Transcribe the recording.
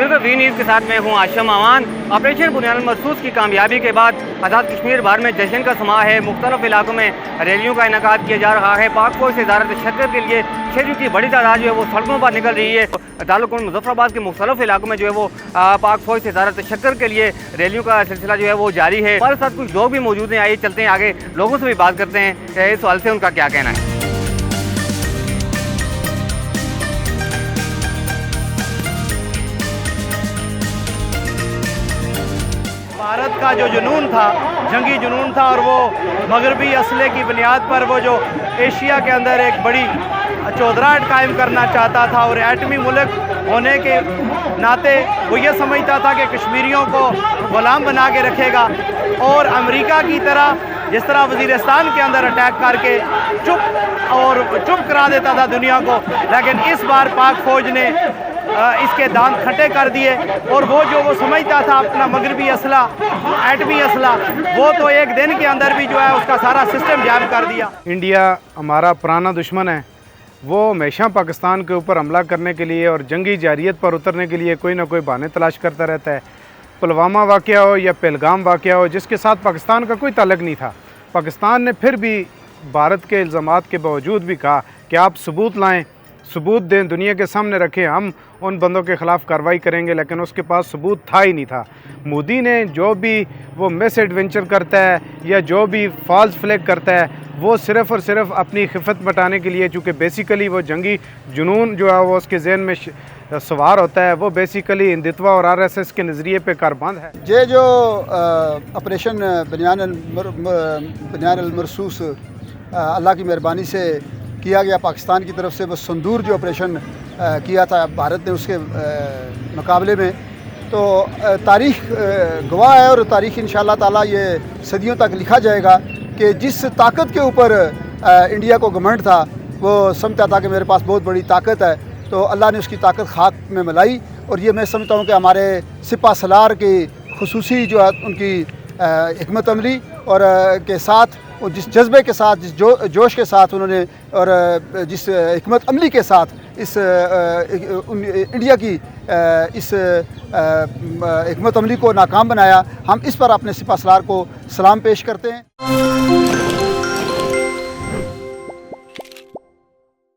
Producer V news के साथ मैं हूँ आशम अमान। ऑपरेशन बुनियाद मरसूस की कामयाबी के बाद आज़ाद कश्मीर भर में जश्न का समा है। मुख्तलिफ इलाकों में रैलियों का इनेकाद किया जा रहा है। पाक फौज से इजारत शक्कर के लिए शहरियों की बड़ी तादाद जो है वो सड़कों पर निकल रही है। दारुल मुजफ्फराबाद के मुख्तलिफ इलाकों में जो है वो पाक फौज से इजारत शक्कर के लिए रैलियों का सिलसिला जो है वो जारी है। हमारे साथ कुछ लोग भी मौजूद हैं, आइए चलते हैं आगे, लोगों से भी बात करते हैं इस सवाल से उनका क्या कहना है। भारत का जो जुनून था, जंगी जुनून था, और वो मगरबी असले की बुनियाद पर वो जो एशिया के अंदर एक बड़ी चौधराहट कायम करना चाहता था और एटमी मुल्क होने के नाते वो ये समझता था कि कश्मीरियों को ग़ुलाम बना के रखेगा और अमेरिका की तरह जिस तरह वज़ीरिस्तान के अंदर अटैक करके चुप करा देता था दुनिया को, लेकिन इस बार पाक फ़ौज ने इसके दांत खट्टे कर दिए और वो समझता था अपना मगरबी असला, एटमी असला, वो तो एक दिन के अंदर भी जो है उसका सारा सिस्टम जाम कर दिया। इंडिया हमारा पुराना दुश्मन है, वो हमेशा पाकिस्तान के ऊपर हमला करने के लिए और जंगी जारियत पर उतरने के लिए कोई ना कोई बहाने तलाश करता रहता है। पुलवामा वाक़या हो या पहलगाम वाक़या हो, जिसके साथ पाकिस्तान का कोई ताल्लुक़ नहीं था, पाकिस्तान ने फिर भी भारत के इल्ज़ामात के बावजूद भी कहा कि आप सबूत लाएं, सबूत दें, दुनिया के सामने रखें, हम उन बंदों के ख़िलाफ़ कार्रवाई करेंगे, लेकिन उसके पास सबूत था ही नहीं था। मोदी ने जो भी वो मिस एडवेंचर करता है या जो भी फॉल्स फ्लैग करता है, वो सिर्फ़ और सिर्फ अपनी खिफत मटाने के लिए, चूँकि बेसिकली वो जंगी जुनून जो है वो उसके जहन में सवार होता है, वो बेसिकली हिंदुत्व और RSS के नज़रिए पे कारबंद है। ये जो ऑपरेशन बुनियाद मरसूस अल्लाह की मेहरबानी से किया गया, पाकिस्तान की तरफ से वो संदूर जो ऑपरेशन किया था भारत ने, उसके मुकाबले में तो तारीख़ गवाह है और तारीख़ इंशाअल्लाह ताला ये सदियों तक लिखा जाएगा कि जिस ताकत के ऊपर इंडिया को घमंड था, वो समझता था कि मेरे पास बहुत बड़ी ताकत है, तो अल्लाह ने उसकी ताकत खाक में मिलाई। और ये मैं समझता हूँ कि हमारे सिपा सलार की खुसूसी जो है उनकी हिकमत अमली और के साथ, और जिस जज्बे के साथ, जिस जोश के साथ उन्होंने और जिस हिकमत अमली के साथ इस इंडिया की इस हिकमत अमली को नाकाम बनाया, हम इस पर अपने सिपा सलार को सलाम पेश करते हैं।